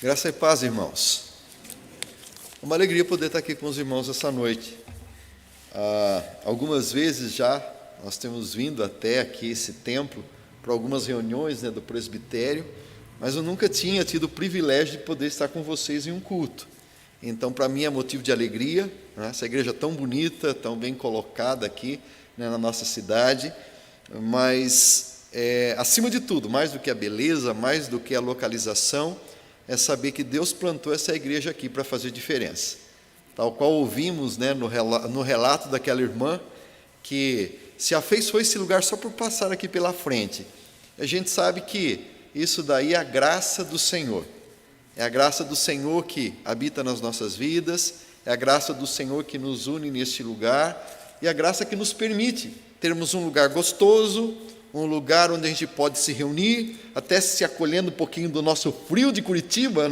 Graça e paz, irmãos. É uma alegria poder estar aqui com os irmãos essa noite. Algumas vezes já nós temos vindo até aqui esse templo para algumas reuniões do presbitério, mas eu nunca tinha tido o privilégio de poder estar com vocês em um culto. Então, para mim é motivo de alegria, essa igreja tão bonita, tão bem colocada aqui na nossa cidade, mas acima de tudo, mais do que a beleza, mais do que a localização, é saber que Deus plantou essa igreja aqui para fazer diferença. Tal qual ouvimos no relato daquela irmã, que se afeiçoou esse lugar só por passar aqui pela frente. A gente sabe que isso daí é a graça do Senhor. É a graça do Senhor que habita nas nossas vidas, é a graça do Senhor que nos une neste lugar, e a graça que nos permite termos um lugar gostoso, um lugar onde a gente pode se reunir, até se acolhendo um pouquinho do nosso frio de Curitiba,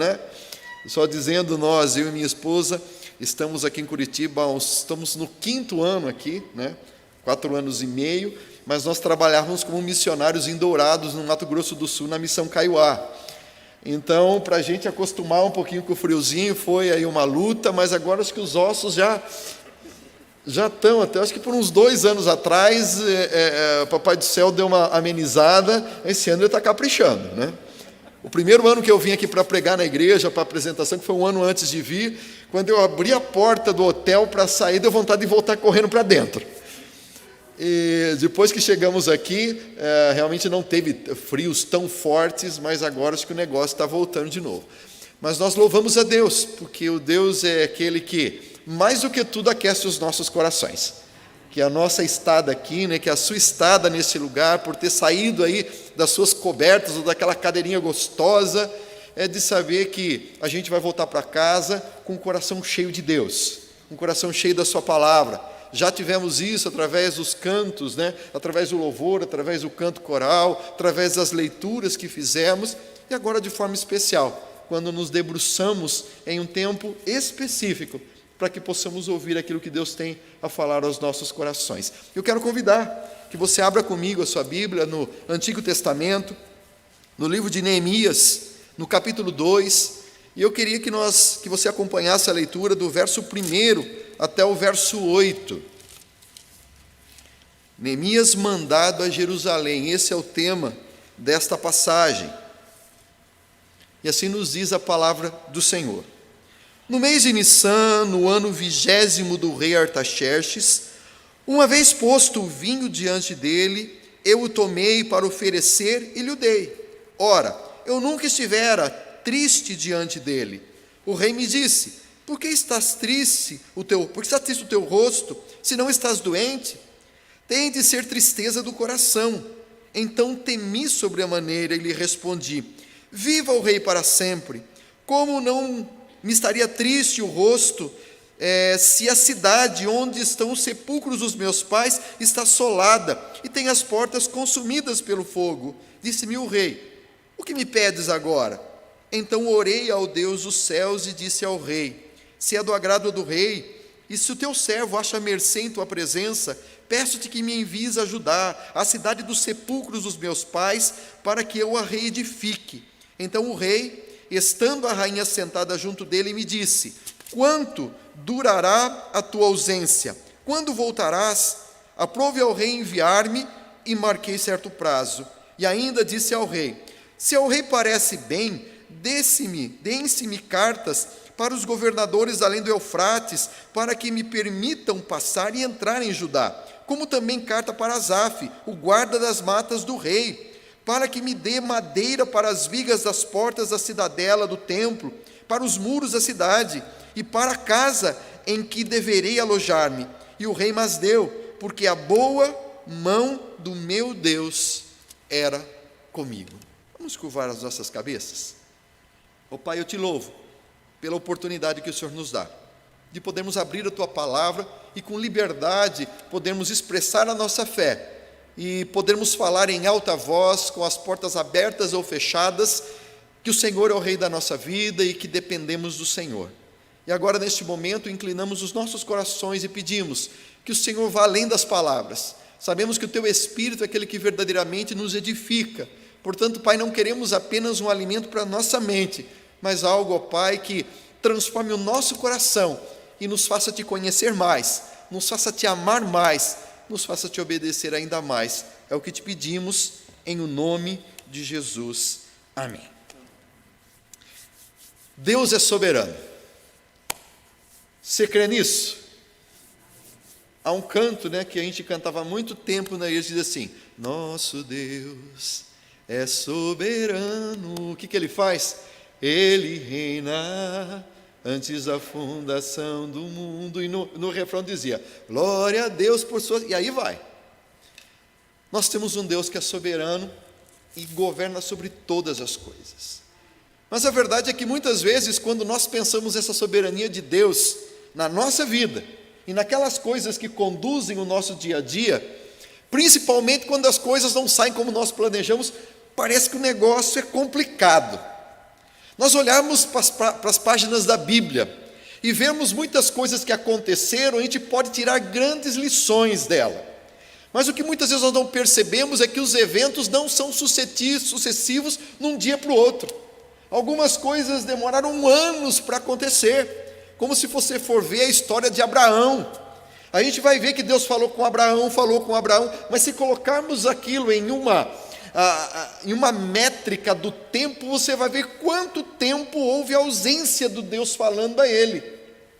Só dizendo, eu e minha esposa, estamos aqui em Curitiba, estamos no 5º ano aqui, 4 anos e meio, mas nós trabalhávamos como missionários em Dourados, no Mato Grosso do Sul, na Missão Kaiowá. Então, para a gente acostumar um pouquinho com o friozinho, foi aí uma luta, mas agora acho que os ossos já estão, até acho que por uns 2 anos atrás, o Papai do Céu deu uma amenizada, esse ano ele está caprichando, O primeiro ano que eu vim aqui para pregar na igreja, para a apresentação, que foi um ano antes de vir, quando eu abri a porta do hotel para sair, deu vontade de voltar correndo para dentro. E depois que chegamos aqui, realmente não teve frios tão fortes, mas agora acho que o negócio está voltando de novo. Mas nós louvamos a Deus, porque o Deus é aquele que, mais do que tudo, aquece os nossos corações. Que a nossa estada aqui, que a sua estada nesse lugar, por ter saído aí das suas cobertas ou daquela cadeirinha gostosa, é de saber que a gente vai voltar para casa com o coração cheio de Deus, um coração cheio da sua palavra. Já tivemos isso através dos cantos, através do louvor, através do canto coral, através das leituras que fizemos, e agora de forma especial, quando nos debruçamos em um tempo específico, para que possamos ouvir aquilo que Deus tem a falar aos nossos corações. Eu quero convidar que você abra comigo a sua Bíblia no Antigo Testamento, no livro de Neemias, no capítulo 2, e eu queria que você acompanhasse a leitura do verso 1 até o verso 8. Neemias mandado a Jerusalém, esse é o tema desta passagem. E assim nos diz a palavra do Senhor. No mês de Nissan, no ano 20º do rei Artaxerxes, uma vez posto o vinho diante dele, eu o tomei para oferecer e lhe o dei. Ora, eu nunca estivera triste diante dele. O rei me disse: por que está triste o teu rosto, se não estás doente? Tem de ser tristeza do coração. Então temi sobremaneira e lhe respondi: viva o rei para sempre. Como não me estaria triste o rosto, se a cidade onde estão os sepulcros dos meus pais está assolada e tem as portas consumidas pelo fogo? Disse-me o rei: o que me pedes agora? Então orei ao Deus dos céus e disse ao rei: se é do agrado do rei, e se o teu servo acha mercê em tua presença, peço-te que me envies ajudar a cidade dos sepulcros dos meus pais, para que eu a reedifique. Então o rei, estando a rainha sentada junto dele, me disse: quanto durará a tua ausência? Quando voltarás? Aprove ao rei enviar-me, e marquei certo prazo. E ainda disse ao rei: se ao rei parece bem, deem-se-me cartas para os governadores além do Eufrates, para que me permitam passar e entrar em Judá, como também carta para Asaf, o guarda das matas do rei, para que me dê madeira para as vigas das portas da cidadela do templo, para os muros da cidade, e para a casa em que deverei alojar-me. E o rei mas deu, porque a boa mão do meu Deus era comigo. Vamos curvar as nossas cabeças? Pai, eu te louvo pela oportunidade que o Senhor nos dá, de podermos abrir a tua palavra e com liberdade podermos expressar a nossa fé, e podermos falar em alta voz, com as portas abertas ou fechadas, que o Senhor é o Rei da nossa vida e que dependemos do Senhor. E agora, neste momento, inclinamos os nossos corações e pedimos que o Senhor vá além das palavras. Sabemos que o Teu Espírito é aquele que verdadeiramente nos edifica. Portanto, Pai, não queremos apenas um alimento para a nossa mente, mas algo, ó Pai, que transforme o nosso coração e nos faça te conhecer mais, nos faça te amar mais, nos faça te obedecer ainda mais. É o que te pedimos em o nome de Jesus. Amém. Deus é soberano. Você crê nisso? Há um canto, que a gente cantava há muito tempo na igreja, diz assim: nosso Deus é soberano. O que ele faz? Ele reina antes da fundação do mundo. E no refrão dizia: glória a Deus por sua... E aí vai. Nós temos um Deus que é soberano e governa sobre todas as coisas. Mas a verdade é que muitas vezes, quando nós pensamos essa soberania de Deus na nossa vida e naquelas coisas que conduzem o nosso dia a dia, principalmente quando as coisas não saem como nós planejamos, parece que o negócio é complicado. Nós olharmos para as páginas da Bíblia e vemos muitas coisas que aconteceram, a gente pode tirar grandes lições dela. Mas o que muitas vezes nós não percebemos é que os eventos não são sucessivos num dia para o outro. Algumas coisas demoraram anos para acontecer, como se você for ver a história de Abraão. A gente vai ver que Deus falou com Abraão, mas se colocarmos aquilo em uma métrica do tempo, você vai ver quanto tempo houve ausência do Deus falando a ele.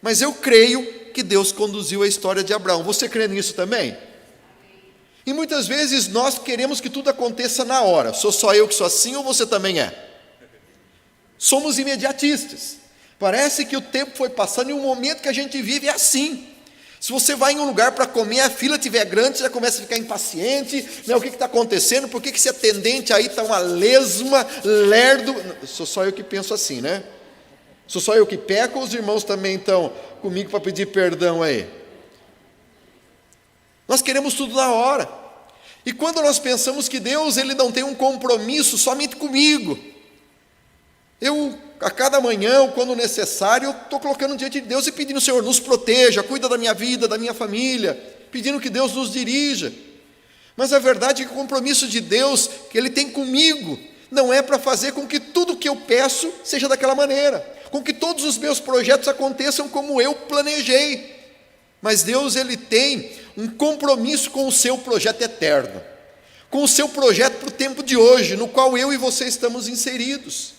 Mas eu creio que Deus conduziu a história de Abraão. Você crê nisso também? E muitas vezes nós queremos que tudo aconteça na hora. Sou só eu que sou assim ou você também é? Somos imediatistas. Parece que o tempo foi passando e o momento que a gente vive é assim. Se você vai em um lugar para comer, a fila estiver grande, você já começa a ficar impaciente, o que está acontecendo, por que esse atendente aí está uma lesma, lerdo? Sou só eu que penso assim, né? Sou só eu que peco ou os irmãos também estão comigo para pedir perdão aí? Nós queremos tudo na hora. E quando nós pensamos que Deus ele não tem um compromisso somente comigo, eu, a cada manhã, quando necessário, estou colocando diante de Deus e pedindo: Senhor, nos proteja, cuida da minha vida, da minha família, pedindo que Deus nos dirija. Mas a verdade é que o compromisso de Deus que Ele tem comigo não é para fazer com que tudo que eu peço seja daquela maneira, com que todos os meus projetos aconteçam como eu planejei. Mas Deus ele tem um compromisso com o seu projeto eterno, com o seu projeto para o tempo de hoje, no qual eu e você estamos inseridos.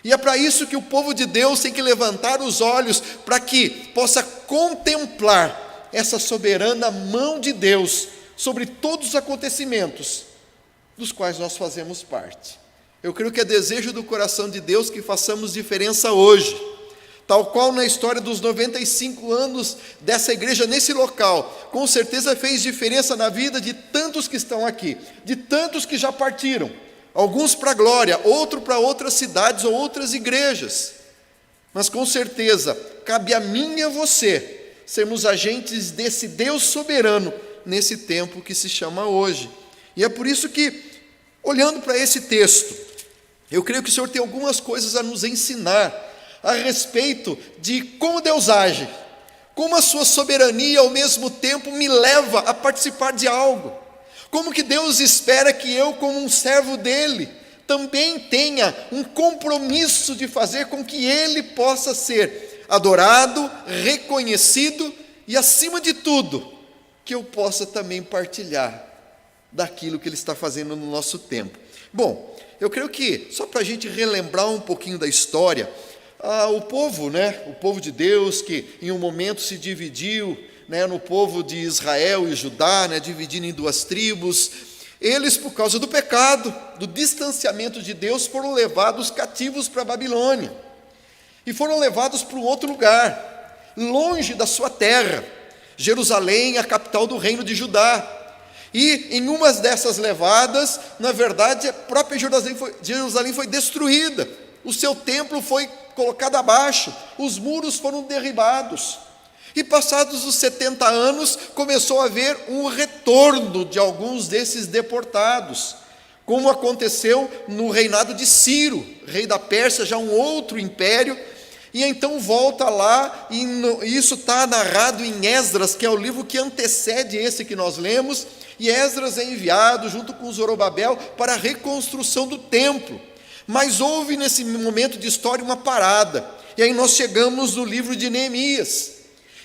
E é para isso que o povo de Deus tem que levantar os olhos para que possa contemplar essa soberana mão de Deus sobre todos os acontecimentos dos quais nós fazemos parte. Eu creio que é desejo do coração de Deus que façamos diferença hoje, tal qual na história dos 95 anos dessa igreja nesse local, com certeza fez diferença na vida de tantos que estão aqui, de tantos que já partiram, alguns para a glória, outros para outras cidades ou outras igrejas. Mas com certeza, cabe a mim e a você sermos agentes desse Deus soberano nesse tempo que se chama hoje. E é por isso que, olhando para esse texto, eu creio que o Senhor tem algumas coisas a nos ensinar a respeito de como Deus age, como a sua soberania ao mesmo tempo me leva a participar de algo, como que Deus espera que eu, como um servo dele, também tenha um compromisso de fazer com que ele possa ser adorado, reconhecido e, acima de tudo, que eu possa também partilhar daquilo que ele está fazendo no nosso tempo. Bom, eu creio que, só para a gente relembrar um pouquinho da história, o povo de Deus, que em um momento se dividiu, no povo de Israel e Judá, dividindo em duas tribos, eles, por causa do pecado, do distanciamento de Deus, foram levados cativos para a Babilônia, e foram levados para um outro lugar, longe da sua terra, Jerusalém, a capital do reino de Judá. E em uma dessas levadas, na verdade, a própria Jerusalém foi destruída, o seu templo foi colocado abaixo, os muros foram derribados. E passados os 70 anos, começou a haver um retorno de alguns desses deportados, como aconteceu no reinado de Ciro, rei da Pérsia, já um outro império. E então volta lá, e isso está narrado em Esdras, que é o livro que antecede esse que nós lemos, e Esdras é enviado junto com Zorobabel para a reconstrução do templo. Mas houve nesse momento de história uma parada, e aí nós chegamos no livro de Neemias.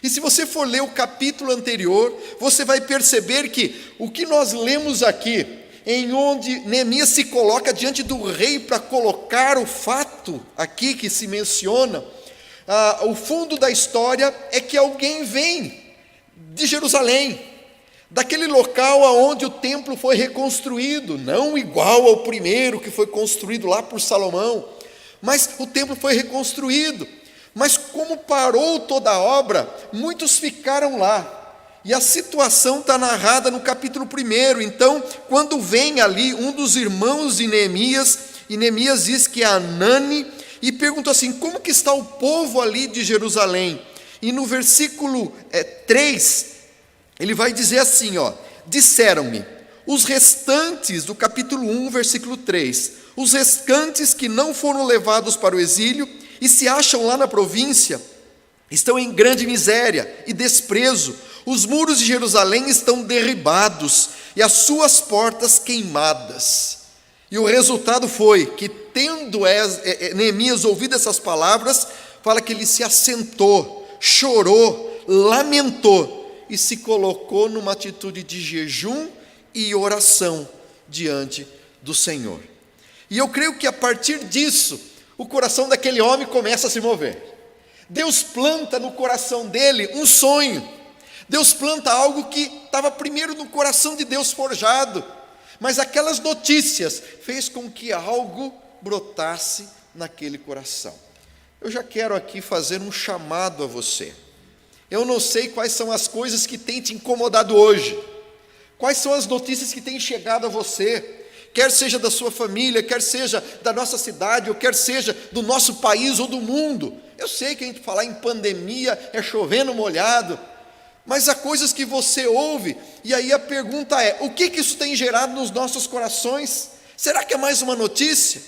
E se você for ler o capítulo anterior, você vai perceber que o que nós lemos aqui, em onde Neemias se coloca diante do rei para colocar o fato aqui que se menciona, o fundo da história é que alguém vem de Jerusalém, daquele local aonde o templo foi reconstruído, não igual ao primeiro que foi construído lá por Salomão, mas o templo foi reconstruído. Mas como parou toda a obra, muitos ficaram lá. E a situação está narrada no capítulo 1. Então, quando vem ali um dos irmãos de Neemias, e Neemias diz que é Anani, e perguntou assim: como que está o povo ali de Jerusalém? E no versículo 3, ele vai dizer assim, disseram-me, os restantes, do capítulo 1, versículo 3, os restantes que não foram levados para o exílio, e se acham lá na província, estão em grande miséria e desprezo. Os muros de Jerusalém estão derribados e as suas portas queimadas. E o resultado foi que, tendo Neemias ouvido essas palavras, fala que ele se assentou, chorou, lamentou e se colocou numa atitude de jejum e oração diante do Senhor. E eu creio que a partir disso, o coração daquele homem começa a se mover. Deus planta no coração dele um sonho. Deus planta algo que estava primeiro no coração de Deus forjado. Mas aquelas notícias fez com que algo brotasse naquele coração. Eu já quero aqui fazer um chamado a você. Eu não sei quais são as coisas que têm te incomodado hoje. Quais são as notícias que têm chegado a você? Quer seja da sua família, quer seja da nossa cidade, ou quer seja do nosso país ou do mundo. Eu sei que a gente falar em pandemia é chovendo molhado, mas há coisas que você ouve, e aí a pergunta é: o que isso tem gerado nos nossos corações? Será que é mais uma notícia?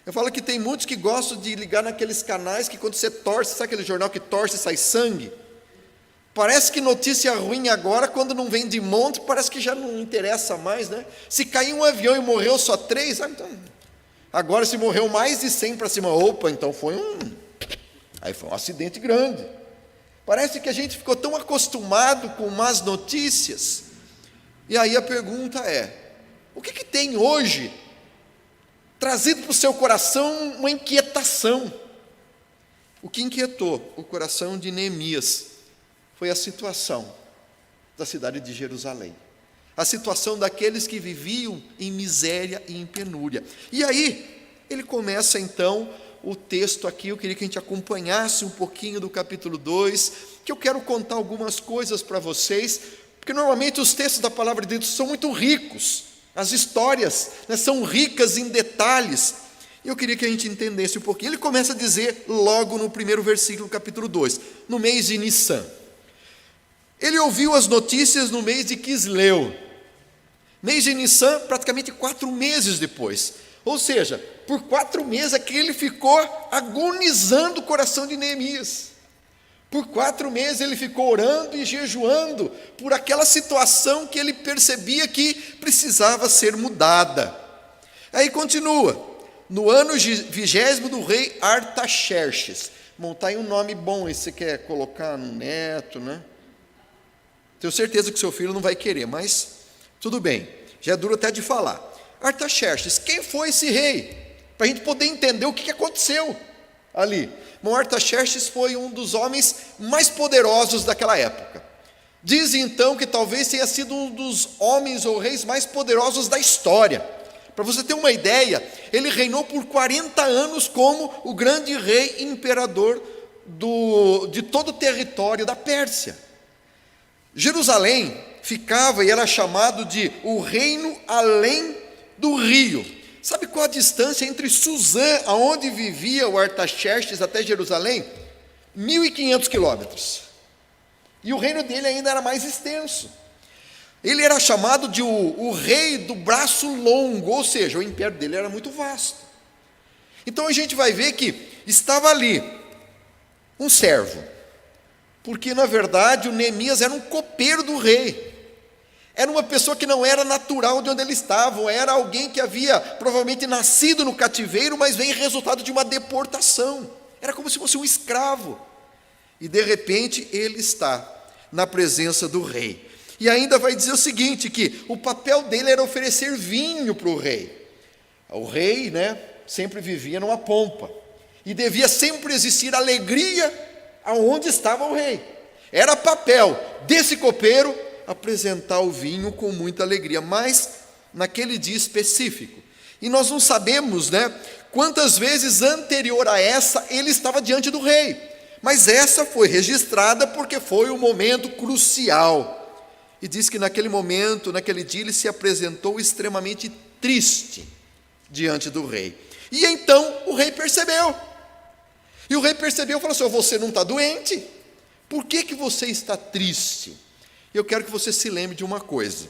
Eu falo que tem muitos que gostam de ligar naqueles canais que quando você torce, sabe aquele jornal que torce e sai sangue? Parece que notícia ruim agora, quando não vem de monte, parece que já não interessa mais, né? Se caiu um avião e morreu só 3, então, agora se morreu mais de 100 para cima, opa, então foi um acidente grande. Parece que a gente ficou tão acostumado com más notícias. E aí a pergunta é: o que tem hoje trazido para o seu coração uma inquietação? O que inquietou o coração de Neemias foi a situação da cidade de Jerusalém, a situação daqueles que viviam em miséria e em penúria. E aí, ele começa então o texto aqui. Eu queria que a gente acompanhasse um pouquinho do capítulo 2, que eu quero contar algumas coisas para vocês, porque normalmente os textos da palavra de Deus são muito ricos, as histórias, né, são ricas em detalhes. E eu queria que a gente entendesse um pouquinho. Ele começa a dizer logo no primeiro versículo do capítulo 2, no mês de Nissan. Ele ouviu as notícias no mês de Quisleu. Mês de Nissan, praticamente 4 meses depois. Ou seja, por 4 meses aqui ele ficou agonizando o coração de Neemias. Por 4 meses ele ficou orando e jejuando por aquela situação que ele percebia que precisava ser mudada. Aí continua. No ano 20º do rei Artaxerxes. Bom, está aí um nome bom, esse você quer colocar no neto, né? Tenho certeza que seu filho não vai querer, mas tudo bem, já é duro até de falar. Artaxerxes, quem foi esse rei? Para a gente poder entender o que aconteceu ali. Bom, Artaxerxes foi um dos homens mais poderosos daquela época. Dizem então que talvez tenha sido um dos homens ou reis mais poderosos da história. Para você ter uma ideia, ele reinou por 40 anos como o grande rei imperador de todo o território da Pérsia. Jerusalém ficava e era chamado de o reino além do rio. Sabe qual a distância entre Suzã, aonde vivia o Artaxerxes, até Jerusalém? 1.500 quilômetros. E o reino dele ainda era mais extenso. Ele era chamado de o rei do braço longo, ou seja, o império dele era muito vasto. Então a gente vai ver que estava ali um servo, porque na verdade o Neemias era um copeiro do rei. Era uma pessoa que não era natural de onde eles estavam, era alguém que havia provavelmente nascido no cativeiro, mas veio resultado de uma deportação. Era como se fosse um escravo. E de repente ele está na presença do rei. E ainda vai dizer o seguinte, que o papel dele era oferecer vinho para o rei. O rei, sempre vivia numa pompa. E devia sempre existir alegria aonde estava o rei. Era papel desse copeiro apresentar o vinho com muita alegria, mas naquele dia específico. E nós não sabemos, quantas vezes anterior a essa ele estava diante do rei. Mas essa foi registrada porque foi um momento crucial. E diz que naquele momento, naquele dia, ele se apresentou extremamente triste diante do rei. E então o rei percebeu. E o rei percebeu e falou assim: você não está doente? Por que você está triste? Eu quero que você se lembre de uma coisa.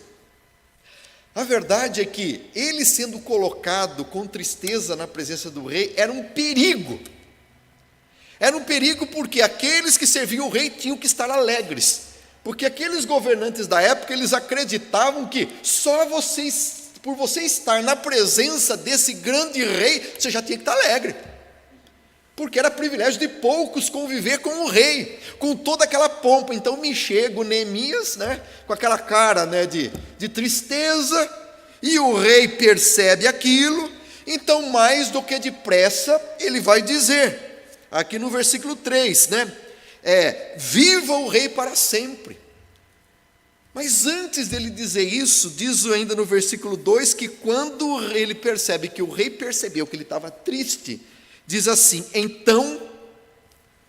A verdade é que ele sendo colocado com tristeza na presença do rei era um perigo. Era um perigo porque aqueles que serviam o rei tinham que estar alegres. Porque aqueles governantes da época, eles acreditavam que só por você estar na presença desse grande rei, você já tinha que estar alegre. Porque era privilégio de poucos conviver com o rei, com toda aquela pompa. Então me chega o Neemias, com aquela cara de tristeza, e o rei percebe aquilo, então mais do que depressa ele vai dizer, aqui no versículo 3, viva o rei para sempre. Mas antes dele dizer isso, diz ainda no versículo 2, que quando ele percebe que o rei percebeu que ele estava triste, diz assim: então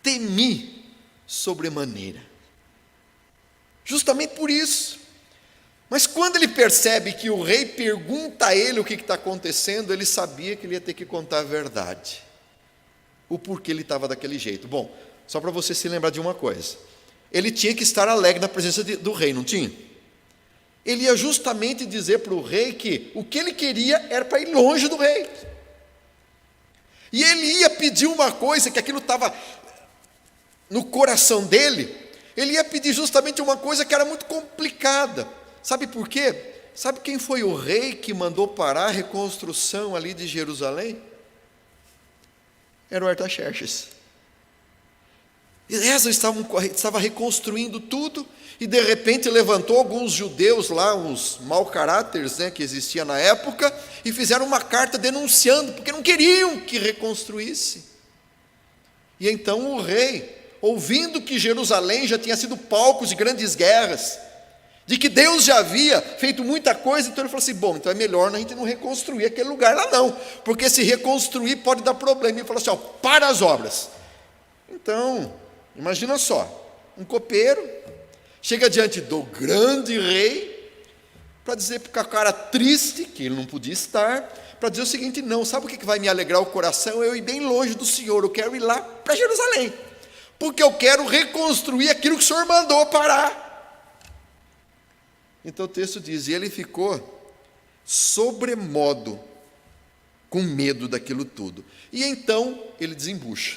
temi sobremaneira. Justamente por isso. Mas quando ele percebe que o rei pergunta a ele o que está acontecendo, ele sabia que ele ia ter que contar a verdade. O porquê ele estava daquele jeito. Bom, só para você se lembrar de uma coisa. Ele tinha que estar alegre na presença do rei, não tinha? Ele ia justamente dizer para o rei que o que ele queria era para ir longe do rei. E ele ia pedir uma coisa, que aquilo estava no coração dele, ele ia pedir justamente uma coisa que era muito complicada. Sabe por quê? Sabe quem foi o rei que mandou parar a reconstrução ali de Jerusalém? Era o Artaxerxes. E Esdras estava reconstruindo tudo, e de repente levantou alguns judeus lá, uns mau caráteres que existiam na época, e fizeram uma carta denunciando, porque não queriam que reconstruísse. E então o rei, ouvindo que Jerusalém já tinha sido palco de grandes guerras, de que Deus já havia feito muita coisa, então ele falou assim: bom, então é melhor a gente não reconstruir aquele lugar lá não, porque se reconstruir pode dar problema. Ele falou assim: para as obras. Então, imagina só, um copeiro chega diante do grande rei para dizer para o cara triste, que ele não podia estar, para dizer o seguinte: não, sabe o que vai me alegrar o coração? Eu ir bem longe do Senhor, eu quero ir lá para Jerusalém, porque eu quero reconstruir aquilo que o Senhor mandou parar. Então o texto diz: e ele ficou sobremodo com medo daquilo tudo. E então ele desembucha.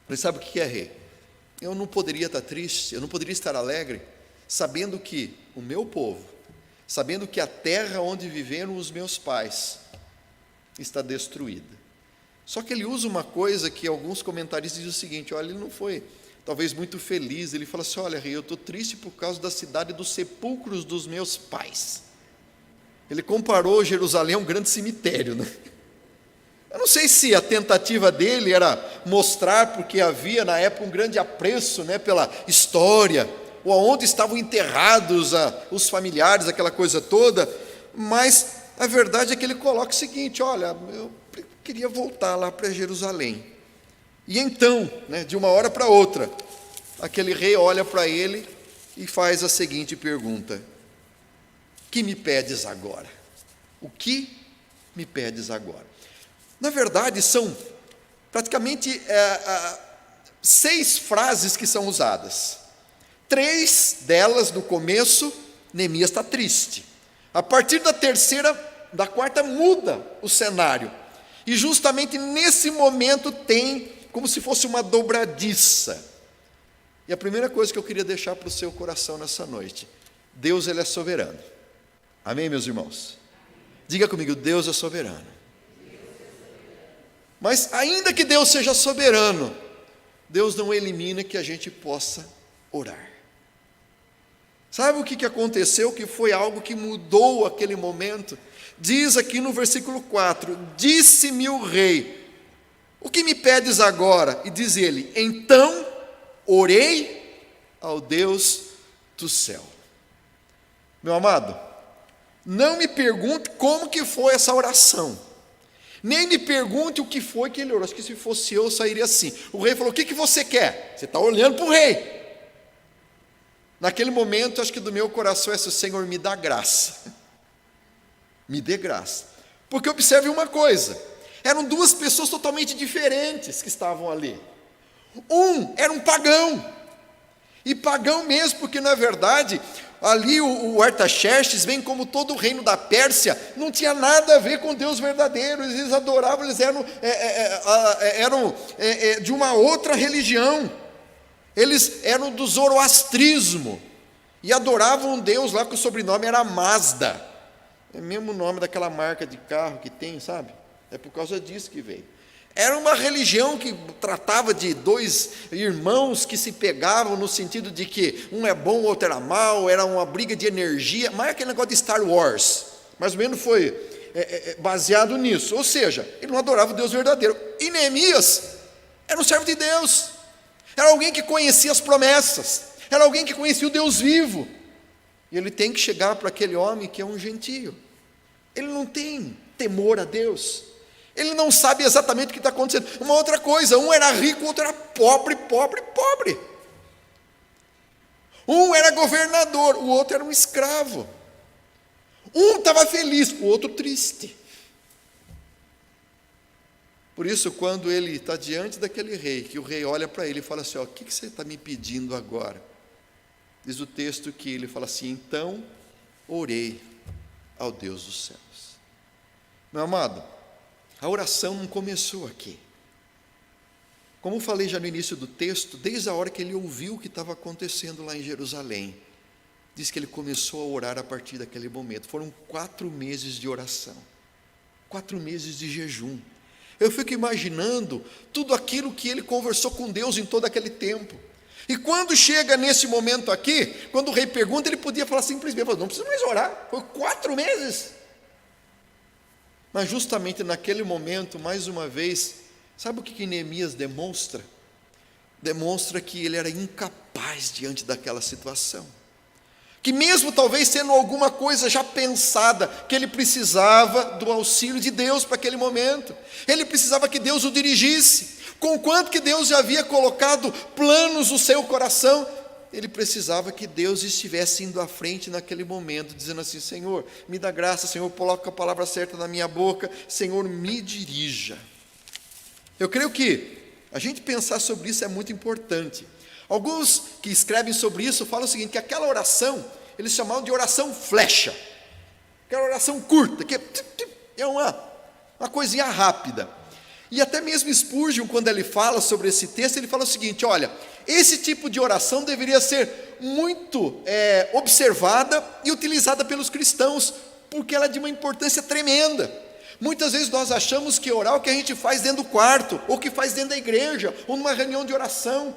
Ele sabe o que é rei? Eu não poderia estar triste, eu não poderia estar alegre, sabendo que o meu povo, sabendo que a terra onde viveram os meus pais está destruída. Só que ele usa uma coisa que alguns comentaristas dizem o seguinte: olha, ele não foi talvez muito feliz, ele fala assim: olha, rei, eu estou triste por causa da cidade dos sepulcros dos meus pais. Ele comparou Jerusalém a um grande cemitério, Eu não sei se a tentativa dele era mostrar, porque havia na época um grande apreço pela história, ou aonde estavam enterrados os familiares, aquela coisa toda, mas a verdade é que ele coloca o seguinte: olha, eu queria voltar lá para Jerusalém. E então, de uma hora para outra, aquele rei olha para ele e faz a seguinte pergunta: que me pedes agora? O que me pedes agora? Na verdade, são praticamente 6 frases que são usadas. 3 delas, no começo, Neemias está triste. A partir da terceira, da quarta, muda o cenário. E justamente nesse momento tem como se fosse uma dobradiça. E a primeira coisa que eu queria deixar para o seu coração nessa noite: Deus, ele é soberano. Amém, meus irmãos? Diga comigo, Deus é soberano. Mas ainda que Deus seja soberano, Deus não elimina que a gente possa orar. Sabe o que aconteceu? Que foi algo que mudou aquele momento. Diz aqui no versículo 4, disse-me o rei, o que me pedes agora? E diz ele, então orei ao Deus do céu. Meu amado, não me pergunte como que foi essa oração, nem me pergunte o que foi que ele orou. Acho que se fosse eu sairia assim. O rei falou, o que você quer? Você está olhando para o rei. Naquele momento, acho que do meu coração é assim, Senhor, me dá graça. Me dê graça. Porque observe uma coisa, eram duas pessoas totalmente diferentes que estavam ali. Um era um pagão, e pagão mesmo, porque na verdade, ali o Artaxerxes, bem como todo o reino da Pérsia, não tinha nada a ver com Deus verdadeiro, eles adoravam, eles eram de uma outra religião, eles eram do zoroastrismo, e adoravam um Deus lá que o sobrenome era Mazda, é o mesmo nome daquela marca de carro que tem, sabe? É por causa disso que veio. Era uma religião que tratava de dois irmãos que se pegavam no sentido de que um é bom, o outro era mau, era uma briga de energia, mas aquele negócio de Star Wars, mais ou menos foi baseado nisso, ou seja, ele não adorava o Deus verdadeiro. E Neemias era um servo de Deus, era alguém que conhecia as promessas, era alguém que conhecia o Deus vivo, e ele tem que chegar para aquele homem que é um gentio, ele não tem temor a Deus, ele não sabe exatamente o que está acontecendo. Uma outra coisa, um era rico, o outro era pobre. Um era governador, o outro era um escravo. Um estava feliz, o outro triste. Por isso, quando ele está diante daquele rei, que o rei olha para ele e fala assim, o que você está me pedindo agora? Diz o texto que ele fala assim, então orei ao Deus dos céus. Meu amado, a oração não começou aqui. Como eu falei já no início do texto, desde a hora que ele ouviu o que estava acontecendo lá em Jerusalém, diz que ele começou a orar a partir daquele momento. Foram 4 meses de oração, 4 meses de jejum. Eu fico imaginando tudo aquilo que ele conversou com Deus em todo aquele tempo. E quando chega nesse momento aqui, quando o rei pergunta, ele podia falar simplesmente, não precisa mais orar, foi 4 meses. Mas justamente naquele momento, mais uma vez, sabe o que Neemias demonstra? Demonstra que ele era incapaz diante daquela situação. Que mesmo talvez sendo alguma coisa já pensada, que ele precisava do auxílio de Deus para aquele momento. Ele precisava que Deus o dirigisse. Conquanto que Deus já havia colocado planos no seu coração, ele precisava que Deus estivesse indo à frente naquele momento, dizendo assim, Senhor, me dá graça, Senhor, coloca a palavra certa na minha boca, Senhor, me dirija. Eu creio que a gente pensar sobre isso é muito importante. Alguns que escrevem sobre isso falam o seguinte, que aquela oração, eles chamavam de oração flecha, aquela oração curta, que é uma coisinha rápida. E até mesmo Spurgeon, quando ele fala sobre esse texto, ele fala o seguinte, olha, esse tipo de oração deveria ser muito observada e utilizada pelos cristãos, porque ela é de uma importância tremenda. Muitas vezes nós achamos que orar é o que a gente faz dentro do quarto, ou que faz dentro da igreja, ou numa reunião de oração.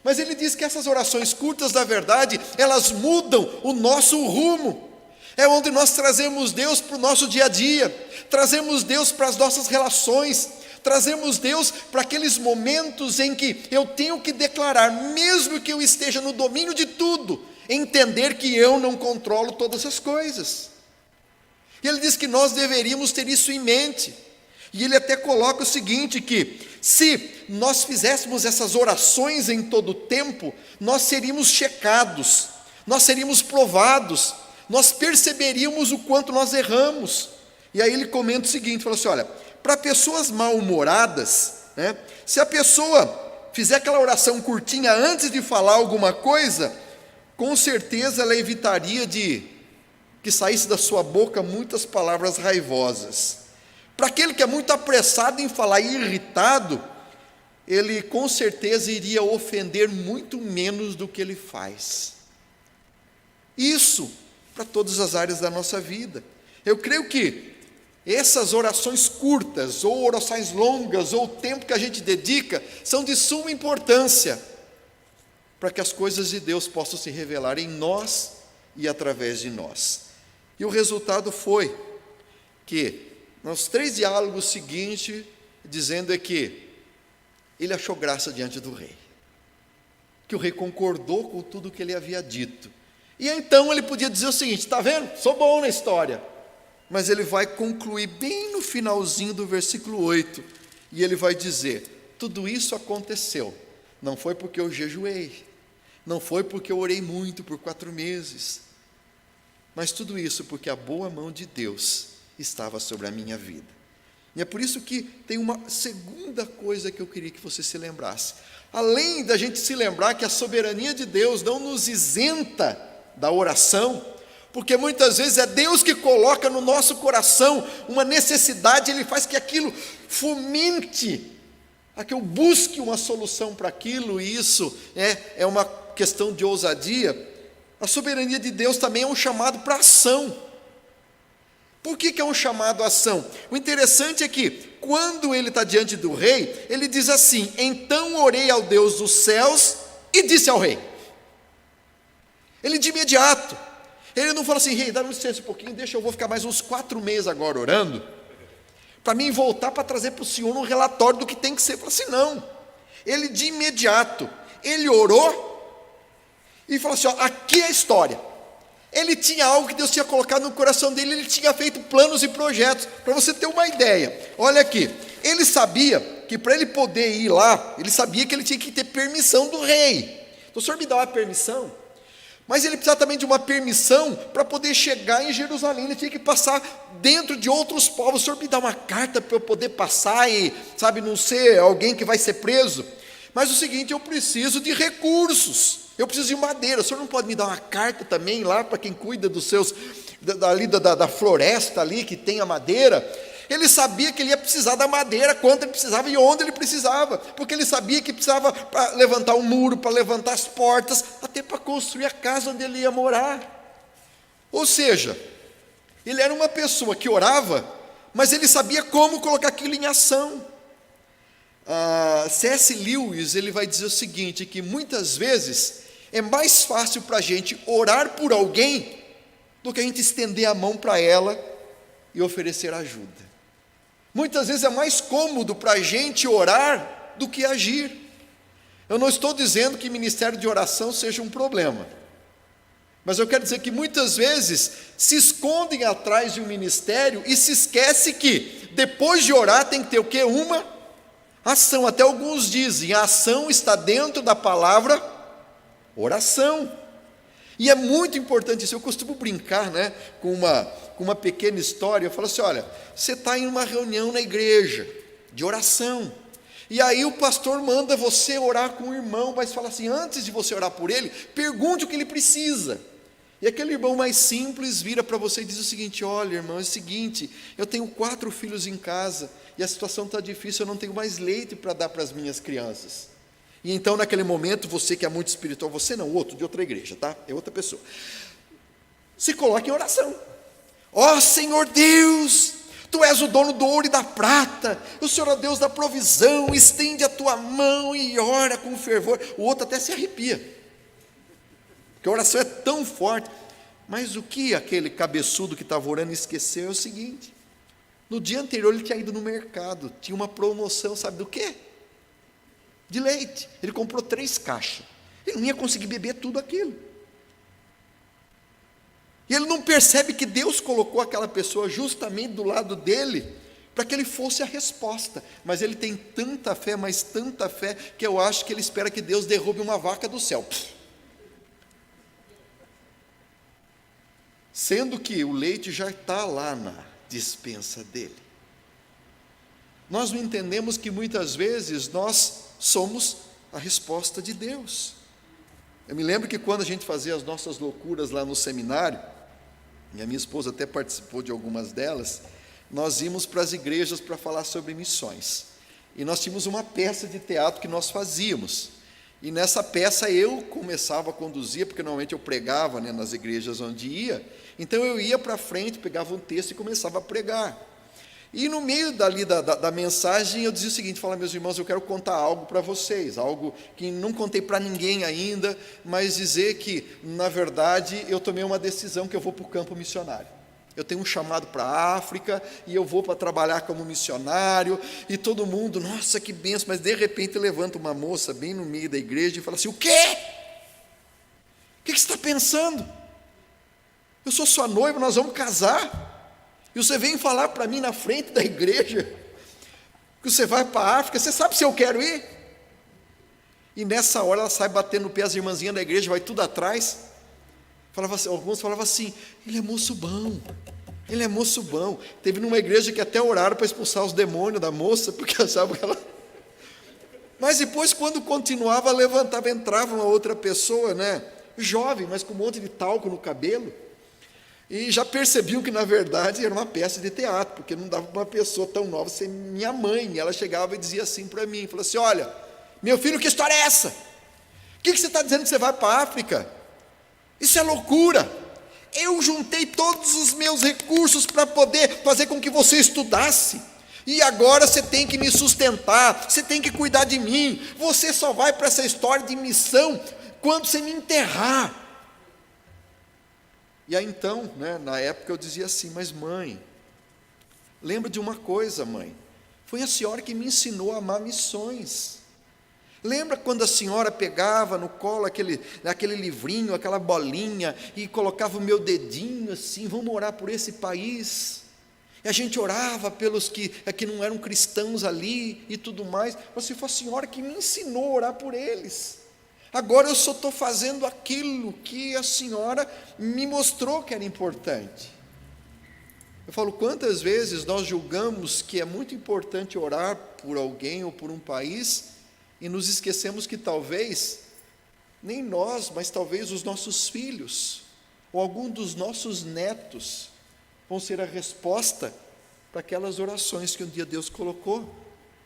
Mas ele diz que essas orações curtas, na verdade, elas mudam o nosso rumo. É onde nós trazemos Deus para o nosso dia a dia, trazemos Deus para as nossas relações, trazemos Deus para aqueles momentos em que eu tenho que declarar, mesmo que eu esteja no domínio de tudo, entender que eu não controlo todas as coisas. E ele diz que nós deveríamos ter isso em mente. E ele até coloca o seguinte, que se nós fizéssemos essas orações em todo o tempo, nós seríamos checados, nós seríamos provados, nós perceberíamos o quanto nós erramos. E aí ele comenta o seguinte, fala assim, olha, para pessoas mal-humoradas, se a pessoa fizer aquela oração curtinha antes de falar alguma coisa, com certeza ela evitaria de que saísse da sua boca muitas palavras raivosas. Para aquele que é muito apressado em falar e irritado, ele com certeza iria ofender muito menos do que ele faz. Isso para todas as áreas da nossa vida. Eu creio que essas orações curtas, ou orações longas, ou o tempo que a gente dedica, são de suma importância para que as coisas de Deus possam se revelar em nós e através de nós. E o resultado foi que, nos 3 diálogos seguintes, dizendo é que ele achou graça diante do rei, que o rei concordou com tudo que ele havia dito. E então ele podia dizer o seguinte: está vendo? Sou bom na história. Mas ele vai concluir bem no finalzinho do versículo 8, e ele vai dizer: tudo isso aconteceu, não foi porque eu jejuei, não foi porque eu orei muito por 4 meses, mas tudo isso porque a boa mão de Deus estava sobre a minha vida. E é por isso que tem uma segunda coisa que eu queria que você se lembrasse. Além da gente se lembrar que a soberania de Deus não nos isenta da oração, porque muitas vezes é Deus que coloca no nosso coração uma necessidade, Ele faz que aquilo fomente, a que eu busque uma solução para aquilo, e isso é uma questão de ousadia. A soberania de Deus também é um chamado para ação. Por que é um chamado à ação? O interessante é que, quando ele está diante do rei, ele diz assim: então orei ao Deus dos céus e disse ao rei. Ele de imediato, ele não fala assim: rei, dá licença um pouquinho, eu vou ficar mais uns 4 meses agora orando, para mim voltar para trazer para o senhor um relatório do que tem que ser. Ele fala assim: não, ele de imediato, ele orou e falou assim: ó, aqui é a história. Ele tinha algo que Deus tinha colocado no coração dele, ele tinha feito planos e projetos. Para você ter uma ideia, olha aqui, ele sabia que para ele poder ir lá, ele sabia que ele tinha que ter permissão do rei. Então o senhor me dá uma permissão? Mas ele precisava também de uma permissão para poder chegar em Jerusalém, ele tinha que passar dentro de outros povos. O senhor me dá uma carta para eu poder passar e, não ser alguém que vai ser preso? Mas o seguinte, eu preciso de recursos, eu preciso de madeira. O senhor não pode me dar uma carta também lá para quem cuida dos seus, da floresta ali que tem a madeira? Ele sabia que ele ia precisar da madeira, quanto ele precisava e onde ele precisava, porque ele sabia que precisava para levantar um muro, para levantar as portas, até para construir a casa onde ele ia morar. Ou seja, ele era uma pessoa que orava, mas ele sabia como colocar aquilo em ação. C.S. Lewis, ele vai dizer o seguinte, que muitas vezes é mais fácil para a gente orar por alguém do que a gente estender a mão para ela e oferecer ajuda. Muitas vezes é mais cômodo para a gente orar do que agir. Eu não estou dizendo que ministério de oração seja um problema, mas eu quero dizer que muitas vezes se escondem atrás de um ministério e se esquece que depois de orar tem que ter o quê? Uma ação. Até alguns dizem, a ação está dentro da palavra oração. E é muito importante isso. Eu costumo brincar, com uma pequena história. Eu falo assim: olha, você está em uma reunião na igreja de oração, e aí o pastor manda você orar com o irmão, mas fala assim: antes de você orar por ele, pergunte o que ele precisa. E aquele irmão mais simples vira para você e diz o seguinte: olha, irmão, é o seguinte, eu tenho 4 filhos em casa, e a situação está difícil, eu não tenho mais leite para dar para as minhas crianças. E então, naquele momento, você que é muito espiritual, você não, outro de outra igreja, tá? É outra pessoa. Se coloca em oração. Ó Senhor Deus, Tu és o dono do ouro e da prata, o Senhor é o Deus da provisão, estende a Tua mão e ora com fervor. O outro até se arrepia, porque a oração é tão forte. Mas o que aquele cabeçudo que estava orando esqueceu é o seguinte: no dia anterior ele tinha ido no mercado, tinha uma promoção, sabe do quê? De leite. Ele comprou 3 caixas. Ele não ia conseguir beber tudo aquilo. E ele não percebe que Deus colocou aquela pessoa justamente do lado dele, para que ele fosse a resposta. Mas ele tem tanta fé, mas tanta fé, que eu acho que ele espera que Deus derrube uma vaca do céu. Sendo que o leite já está lá na despensa dele. Nós não entendemos que muitas vezes nós somos a resposta de Deus. Eu me lembro que quando a gente fazia as nossas loucuras lá no seminário, e a minha esposa até participou de algumas delas, nós íamos para as igrejas para falar sobre missões. E nós tínhamos uma peça de teatro que nós fazíamos. E nessa peça eu começava a conduzir, porque normalmente eu pregava, né, nas igrejas onde ia. Então eu ia para frente, pegava um texto e começava a pregar. E no meio da mensagem eu dizia o seguinte: fala, meus irmãos, eu quero contar algo para vocês, algo que não contei para ninguém ainda, mas dizer que, na verdade, eu tomei uma decisão que eu vou para o campo missionário. Eu tenho um chamado para a África, e eu vou para trabalhar como missionário, e todo mundo, nossa, que benção, mas de repente levanta uma moça bem no meio da igreja e fala assim: o quê? O que você está pensando? Eu sou sua noiva, nós vamos casar, e você vem falar para mim na frente da igreja, que você vai para a África, você sabe se eu quero ir? E nessa hora ela sai batendo no pé, as irmãzinhas da igreja, vai tudo atrás. Alguns falavam assim: ele é moço bom, ele é moço bom. Teve numa igreja que até oraram para expulsar os demônios da moça, porque achavam que ela... Mas depois, quando continuava, levantava, entrava uma outra pessoa, né, jovem, mas com um monte de talco no cabelo, e já percebiam que, na verdade, era uma peça de teatro, porque não dava para uma pessoa tão nova ser minha mãe. E ela chegava e dizia assim para mim, falou assim: olha, meu filho, que história é essa? O que você está dizendo que você vai para a África? Isso é loucura. Eu juntei todos os meus recursos para poder fazer com que você estudasse, e agora você tem que me sustentar, você tem que cuidar de mim. Você só vai para essa história de missão quando você me enterrar. E aí então, né, na época eu dizia assim: mas mãe, lembra de uma coisa, mãe, foi a senhora que me ensinou a amar missões. Lembra quando a senhora pegava no colo aquele livrinho, aquela bolinha, e colocava o meu dedinho assim: vamos orar por esse país? E a gente orava pelos que não eram cristãos ali e tudo mais. Você foi a senhora que me ensinou a orar por eles. Agora eu só estou fazendo aquilo que a senhora me mostrou que era importante. Eu falo, quantas vezes nós julgamos que é muito importante orar por alguém ou por um país, e nos esquecemos que talvez, nem nós, mas talvez os nossos filhos, ou algum dos nossos netos, vão ser a resposta para aquelas orações que um dia Deus colocou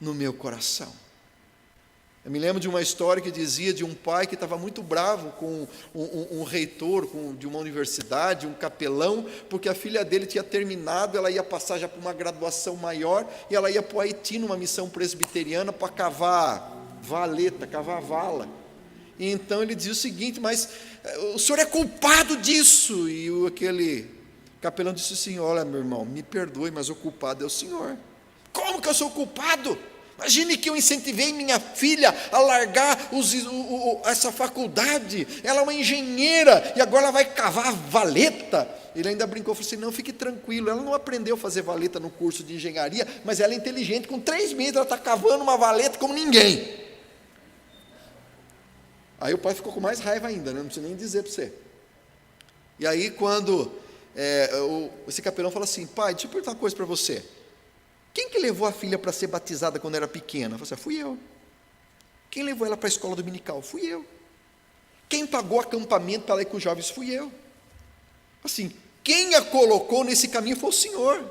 no meu coração. Eu me lembro de uma história que dizia de um pai que estava muito bravo com um reitor de uma universidade, um capelão, porque a filha dele tinha terminado, ela ia passar já para uma graduação maior, e ela ia para o Haiti, numa missão presbiteriana, para cavar valeta, cavar vala. E então ele dizia o seguinte: mas o senhor é culpado disso. E aquele capelão disse assim: olha, meu irmão, me perdoe, mas o culpado é o senhor. Como que eu sou culpado? Imagine que eu incentivei minha filha a largar essa faculdade, ela é uma engenheira, e agora ela vai cavar valeta. Ele ainda brincou, falou assim: não, fique tranquilo, ela não aprendeu a fazer valeta no curso de engenharia, mas ela é inteligente, com 3 meses ela está cavando uma valeta como ninguém. Aí o pai ficou com mais raiva ainda, né? Não precisa nem dizer para você. E aí quando esse capelão fala assim: pai, deixa eu perguntar uma coisa para você. Quem que levou a filha para ser batizada quando era pequena? Eu falei assim: fui eu. Quem levou ela para a escola dominical? Fui eu. Quem pagou acampamento para ela ir com os jovens? Fui eu. Assim, quem a colocou nesse caminho foi o Senhor.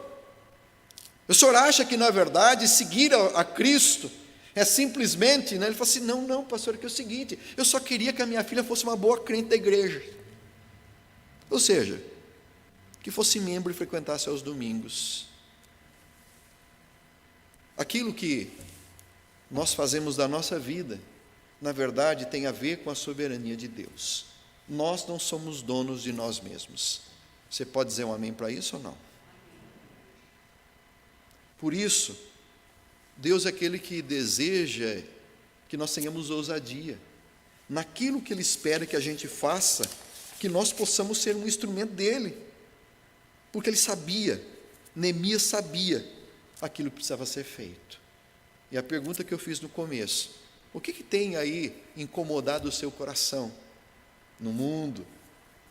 O senhor acha que, na verdade, seguir a Cristo é simplesmente, né? Ele falou assim: não, pastor, que é o seguinte, eu só queria que a minha filha fosse uma boa crente da igreja. Ou seja, que fosse membro e frequentasse aos domingos. Aquilo que nós fazemos da nossa vida, na verdade, tem a ver com a soberania de Deus. Nós não somos donos de nós mesmos. Você pode dizer um amém para isso ou não? Por isso, Deus é aquele que deseja que nós tenhamos ousadia naquilo que Ele espera que a gente faça, que nós possamos ser um instrumento dEle, porque Ele sabia, Neemias sabia aquilo que precisava ser feito. E a pergunta que eu fiz no começo: o que tem aí incomodado o seu coração, no mundo,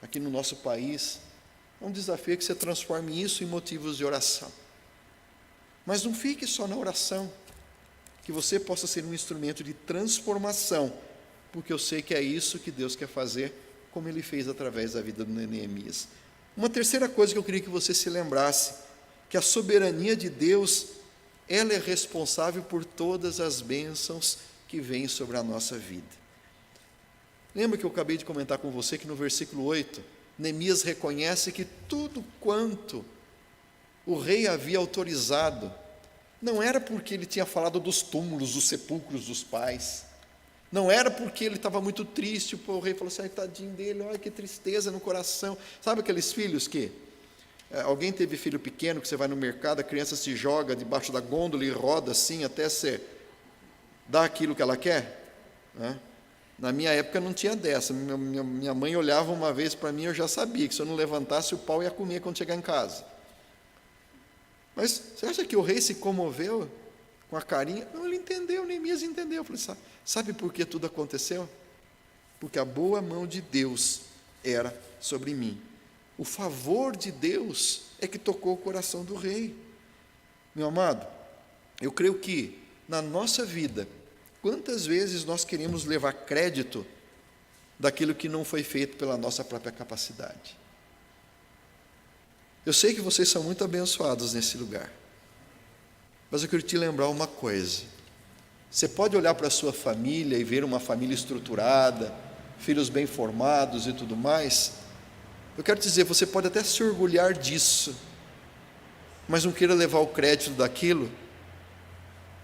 aqui no nosso país? É um desafio que você transforme isso em motivos de oração. Mas não fique só na oração, que você possa ser um instrumento de transformação, porque eu sei que é isso que Deus quer fazer, como Ele fez através da vida do Neemias. Uma terceira coisa que eu queria que você se lembrasse, que a soberania de Deus, ela é responsável por todas as bênçãos que vêm sobre a nossa vida. Lembra que eu acabei de comentar com você que no versículo 8, Neemias reconhece que tudo quanto o rei havia autorizado, não era porque ele tinha falado dos túmulos, dos sepulcros dos pais, não era porque ele estava muito triste, o rei falou assim, ai, tadinho dele, olha que tristeza no coração. Sabe aqueles filhos que, alguém teve filho pequeno, que você vai no mercado, a criança se joga debaixo da gôndola e roda assim, até você dar aquilo que ela quer? Na minha época não tinha dessa, minha mãe olhava uma vez para mim, eu já sabia que se eu não levantasse, o pau ia comer quando chegar em casa. Mas você acha que o rei se comoveu com a carinha? Não, ele entendeu, Neemias entendeu. Eu falei, sabe por que tudo aconteceu? Porque a boa mão de Deus era sobre mim. O favor de Deus é que tocou o coração do rei. Meu amado, eu creio que na nossa vida, quantas vezes nós queremos levar crédito daquilo que não foi feito pela nossa própria capacidade? Eu sei que vocês são muito abençoados nesse lugar, mas eu quero te lembrar uma coisa. Você pode olhar para a sua família e ver uma família estruturada, filhos bem formados e tudo mais. Eu quero te dizer, você pode até se orgulhar disso, mas não queira levar o crédito daquilo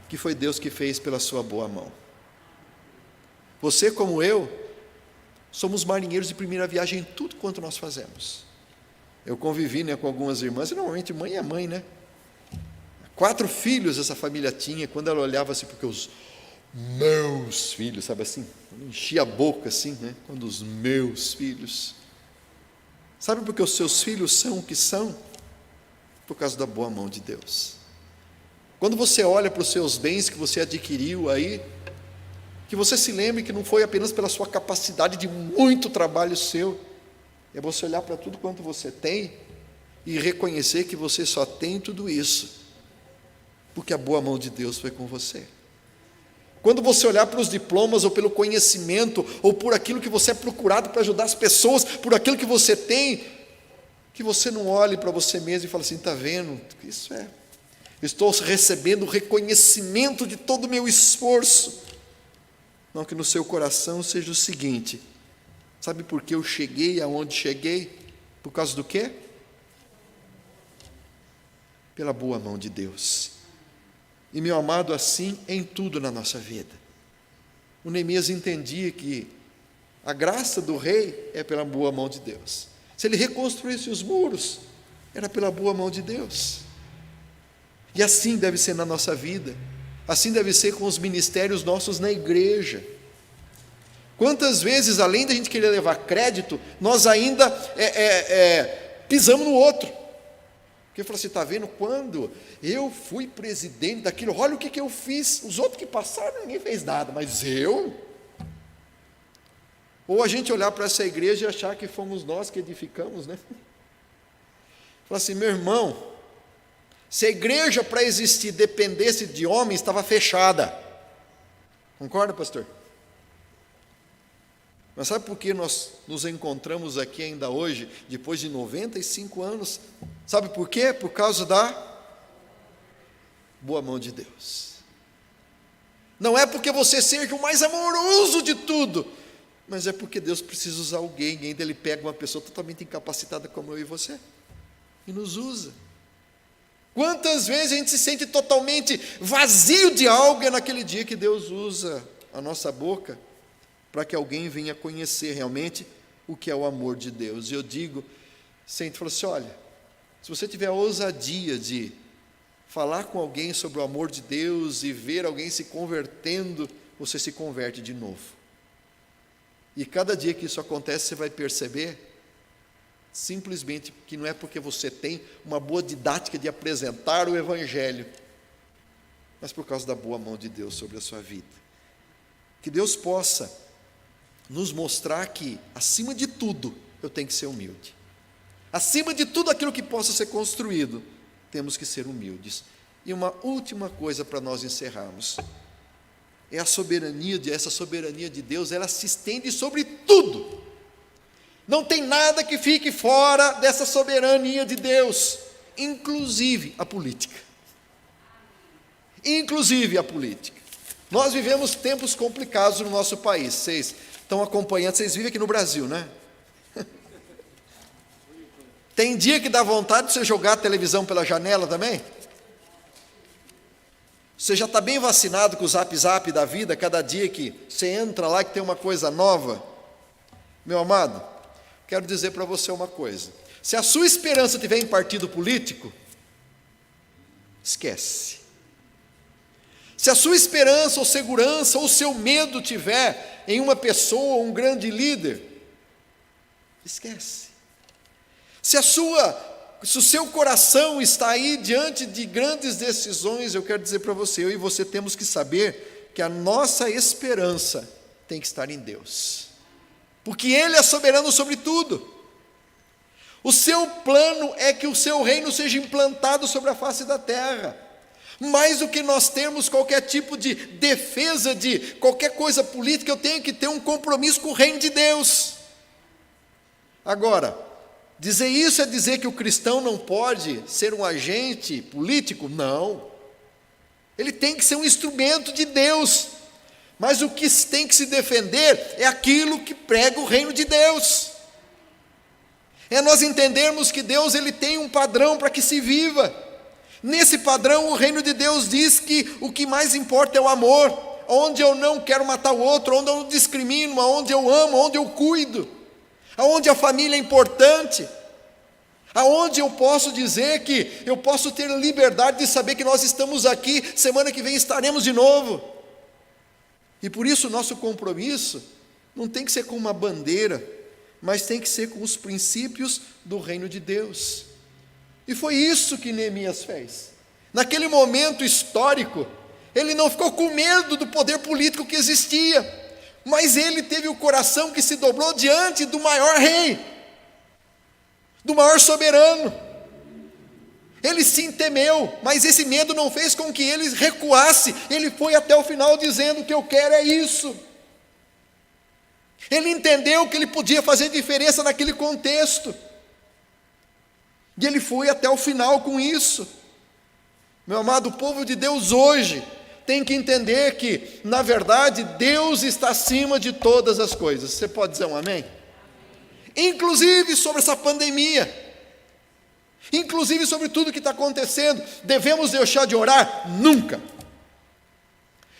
que foi Deus que fez pela sua boa mão. Você, como eu, somos marinheiros de primeira viagem em tudo quanto nós fazemos. Eu convivi, com algumas irmãs, e normalmente mãe é mãe, 4 filhos essa família tinha, quando ela olhava assim, porque os meus filhos, sabe assim, enchia a boca assim, quando os meus filhos. Sabe por que os seus filhos são o que são? Por causa da boa mão de Deus. Quando você olha para os seus bens que você adquiriu aí, que você se lembre que não foi apenas pela sua capacidade de muito trabalho seu, é você olhar para tudo quanto você tem e reconhecer que você só tem tudo isso porque a boa mão de Deus foi com você. Quando você olhar para os diplomas, ou pelo conhecimento, ou por aquilo que você é procurado para ajudar as pessoas, por aquilo que você tem, que você não olhe para você mesmo e fale assim, está vendo, isso estou recebendo o reconhecimento de todo o meu esforço. Não, que no seu coração seja o seguinte, sabe por que eu cheguei aonde cheguei? Por causa do quê? Pela boa mão de Deus. E, meu amado, assim em tudo na nossa vida. O Neemias entendia que a graça do rei é pela boa mão de Deus. Se ele reconstruísse os muros, era pela boa mão de Deus. E assim deve ser na nossa vida. Assim deve ser com os ministérios nossos na igreja. Quantas vezes, além da gente querer levar crédito, nós ainda pisamos no outro. Porque fala assim, está vendo, quando eu fui presidente daquilo, olha o que eu fiz, os outros que passaram, ninguém fez nada, mas eu? Ou a gente olhar para essa igreja e achar que fomos nós que edificamos, Fala assim, meu irmão, se a igreja para existir dependesse de homens, estava fechada. Concorda, pastor? Mas sabe por que nós nos encontramos aqui ainda hoje, depois de 95 anos? Sabe por quê? Por causa da boa mão de Deus. Não é porque você seja o mais amoroso de tudo, mas é porque Deus precisa usar alguém, e ainda Ele pega uma pessoa totalmente incapacitada como eu e você, e nos usa. Quantas vezes a gente se sente totalmente vazio de algo, é naquele dia que Deus usa a nossa boca, para que alguém venha conhecer realmente o que é o amor de Deus. E eu digo, sempre falo assim, olha, se você tiver a ousadia de falar com alguém sobre o amor de Deus e ver alguém se convertendo, você se converte de novo. E cada dia que isso acontece, você vai perceber, simplesmente, que não é porque você tem uma boa didática de apresentar o Evangelho, mas por causa da boa mão de Deus sobre a sua vida. Que Deus possa nos mostrar que, acima de tudo, eu tenho que ser humilde. Acima de tudo aquilo que possa ser construído, temos que ser humildes. E uma última coisa para nós encerrarmos, é essa soberania de Deus, ela se estende sobre tudo. Não tem nada que fique fora dessa soberania de Deus, inclusive a política. Inclusive a política. Nós vivemos tempos complicados no nosso país. Vocês estão acompanhando, vocês vivem aqui no Brasil, né? Tem dia que dá vontade de você jogar a televisão pela janela também? Você já está bem vacinado com o Zap Zap da vida, cada dia que você entra lá que tem uma coisa nova? Meu amado, quero dizer para você uma coisa. Se a sua esperança estiver em partido político, esquece. Se a sua esperança ou segurança ou seu medo tiver em uma pessoa, um grande líder, esquece. Se o seu coração está aí diante de grandes decisões, eu quero dizer para você, eu e você temos que saber que a nossa esperança tem que estar em Deus, porque Ele é soberano sobre tudo. O seu plano é que o seu reino seja implantado sobre a face da terra. Mais do que nós termos qualquer tipo de defesa de qualquer coisa política, eu tenho que ter um compromisso com o reino de Deus. Agora, dizer isso é dizer que o cristão não pode ser um agente político? Não. Ele tem que ser um instrumento de Deus. Mas o que tem que se defender é aquilo que prega o reino de Deus. É nós entendermos que Deus ele tem um padrão para que se viva. Nesse padrão, o reino de Deus diz que o que mais importa é o amor, onde eu não quero matar o outro, onde eu não discrimino, onde eu amo, onde eu cuido, aonde a família é importante, aonde eu posso dizer que eu posso ter liberdade de saber que nós estamos aqui, semana que vem estaremos de novo. E por isso o nosso compromisso não tem que ser com uma bandeira, mas tem que ser com os princípios do reino de Deus. E foi isso que Neemias fez. Naquele momento histórico, ele não ficou com medo do poder político que existia, mas ele teve o coração que se dobrou diante do maior rei, do maior soberano. Ele sim temeu, mas esse medo não fez com que ele recuasse. Ele foi até o final dizendo: o que eu quero é isso. Ele entendeu que ele podia fazer diferença naquele contexto. E ele foi até o final com isso. Meu amado, o povo de Deus hoje tem que entender que, na verdade, Deus está acima de todas as coisas. Você pode dizer um amém? Inclusive sobre essa pandemia, inclusive sobre tudo que está acontecendo. Devemos deixar de orar? Nunca.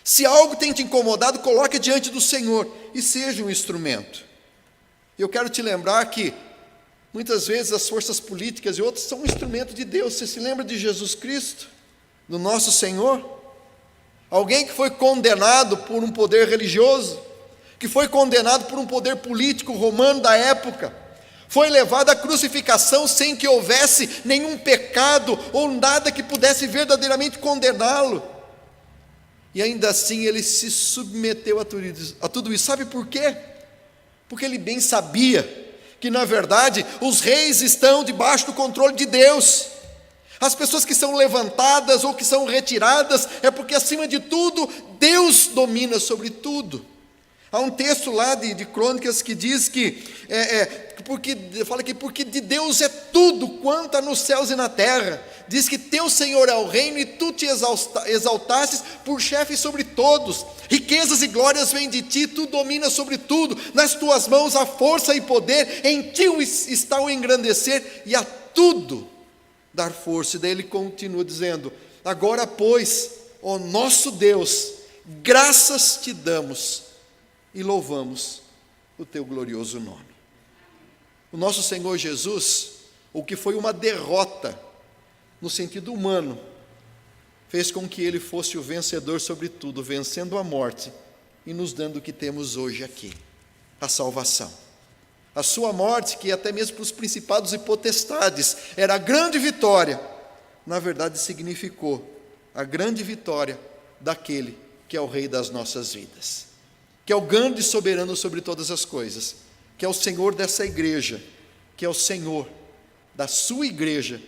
Se algo tem te incomodado, coloque diante do Senhor e seja um instrumento. Eu quero te lembrar que muitas vezes as forças políticas e outros são um instrumento de Deus. Você se lembra de Jesus Cristo, do nosso Senhor? Alguém que foi condenado por um poder religioso, que foi condenado por um poder político romano da época, foi levado à crucificação sem que houvesse nenhum pecado ou nada que pudesse verdadeiramente condená-lo. E ainda assim ele se submeteu a tudo isso. Sabe por quê? Porque ele bem sabia que, na verdade, os reis estão debaixo do controle de Deus. As pessoas que são levantadas ou que são retiradas, é porque, acima de tudo, Deus domina sobre tudo. Há um texto lá de Crônicas que diz que, porque de Deus é tudo quanto há nos céus e na terra. Diz que teu Senhor é o reino e tu te exaltastes por chefe sobre todos. Riquezas e glórias vêm de ti, tu dominas sobre tudo. Nas tuas mãos há força e poder, em ti está o engrandecer e a tudo dar força. E daí ele continua dizendo: agora, pois, ó nosso Deus, graças te damos e louvamos o teu glorioso nome. O nosso Senhor Jesus, o que foi uma derrota no sentido humano, fez com que ele fosse o vencedor sobre tudo, vencendo a morte e nos dando o que temos hoje aqui, a salvação. A sua morte, que até mesmo para os principados e potestades era a grande vitória, na verdade significou a grande vitória daquele que é o Rei das nossas vidas, que é o grande soberano sobre todas as coisas, que é o Senhor dessa igreja, que é o Senhor da sua igreja,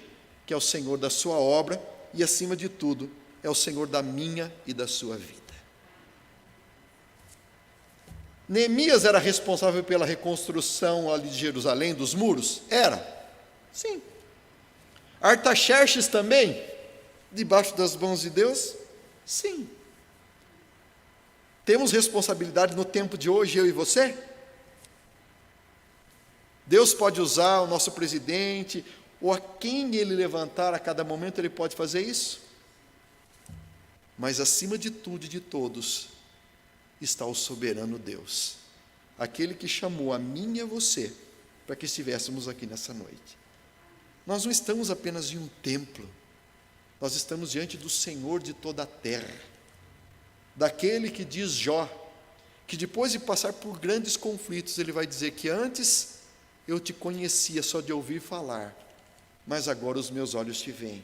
que é o Senhor da sua obra e, acima de tudo, é o Senhor da minha e da sua vida. Neemias era responsável pela reconstrução ali de Jerusalém, dos muros? Era? Sim. Artaxerxes também, debaixo das mãos de Deus? Sim. temos responsabilidade no tempo de hoje, eu e você? Deus pode usar o nosso presidente, ou a quem Ele levantar a cada momento, Ele pode fazer isso. Mas acima de tudo e de todos, está o soberano Deus, aquele que chamou a mim e a você, para que estivéssemos aqui nessa noite. Nós não estamos apenas em um templo, nós estamos diante do Senhor de toda a terra, daquele que diz Jó, que depois de passar por grandes conflitos, ele vai dizer que antes eu te conhecia só de ouvir falar, mas agora os meus olhos te veem.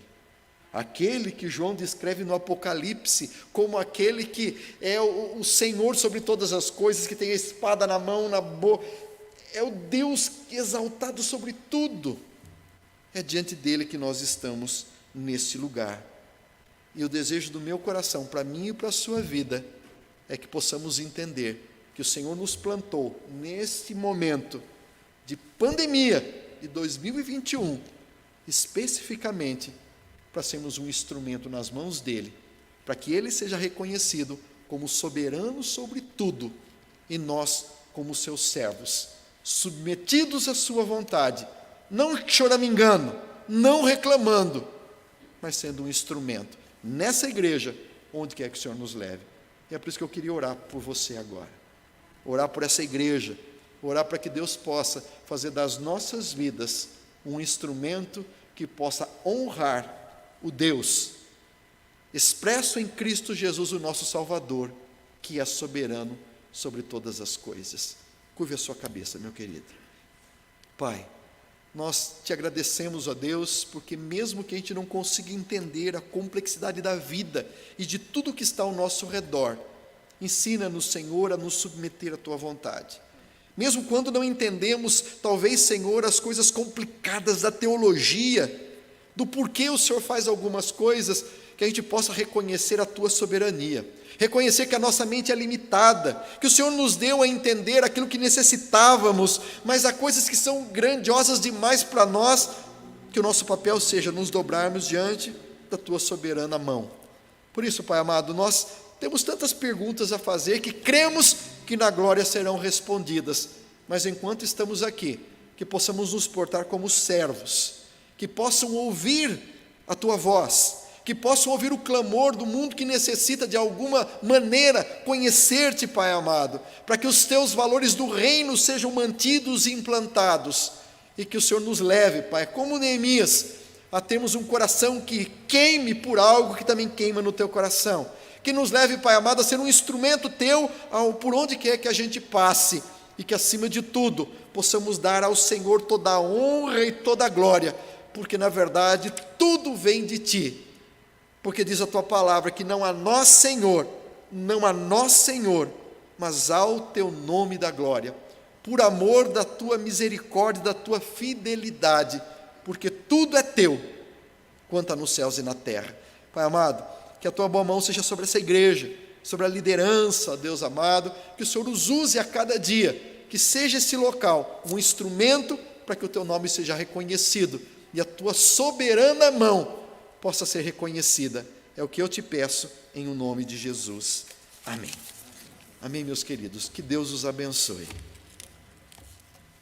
Aquele que João descreve no Apocalipse como aquele que é o Senhor sobre todas as coisas, que tem a espada na mão, na boca, é o Deus exaltado sobre tudo. É diante dele que nós estamos neste lugar. E o desejo do meu coração, para mim e para a sua vida, é que possamos entender que o Senhor nos plantou neste momento de pandemia de 2021, especificamente para sermos um instrumento nas mãos dele, para que ele seja reconhecido como soberano sobre tudo, e nós como seus servos, submetidos à sua vontade, não choramingando, não reclamando, mas sendo um instrumento nessa igreja, onde quer que o Senhor nos leve. E é por isso que eu queria orar por você agora, orar por essa igreja, orar para que Deus possa fazer das nossas vidas um instrumento que possa honrar o Deus expresso em Cristo Jesus, o nosso Salvador, que é soberano sobre todas as coisas. Curve a sua cabeça, meu querido. Pai, nós te agradecemos, ó Deus, porque mesmo que a gente não consiga entender a complexidade da vida e de tudo que está ao nosso redor, ensina-nos, Senhor, a nos submeter à tua vontade. Mesmo quando não entendemos, talvez, Senhor, as coisas complicadas da teologia, do porquê o Senhor faz algumas coisas, que a gente possa reconhecer a tua soberania, reconhecer que a nossa mente é limitada, que o Senhor nos deu a entender aquilo que necessitávamos, mas há coisas que são grandiosas demais para nós, que o nosso papel seja nos dobrarmos diante da tua soberana mão. Por isso, Pai amado, nós temos tantas perguntas a fazer que cremos que na glória serão respondidas, mas enquanto estamos aqui, que possamos nos portar como servos, que possam ouvir a tua voz, que possam ouvir o clamor do mundo que necessita de alguma maneira conhecer-te, Pai amado, para que os teus valores do reino sejam mantidos e implantados, e que o Senhor nos leve, Pai, como Neemias, a termos um coração que queime por algo que também queima no teu coração, que nos leve, Pai amado, a ser um instrumento teu por onde quer que a gente passe, e que acima de tudo possamos dar ao Senhor toda a honra e toda a glória, porque na verdade tudo vem de ti, porque diz a tua palavra que não a nós Senhor, mas ao teu nome da glória, por amor da tua misericórdia, da tua fidelidade, porque tudo é teu, quanto há nos céus e na terra. Pai amado, que a tua boa mão seja sobre essa igreja, sobre a liderança, Deus amado, que o Senhor os use a cada dia, que seja esse local um instrumento para que o teu nome seja reconhecido, e a tua soberana mão possa ser reconhecida. É o que eu te peço, em o nome de Jesus. Amém. Amém, meus queridos. Que Deus os abençoe.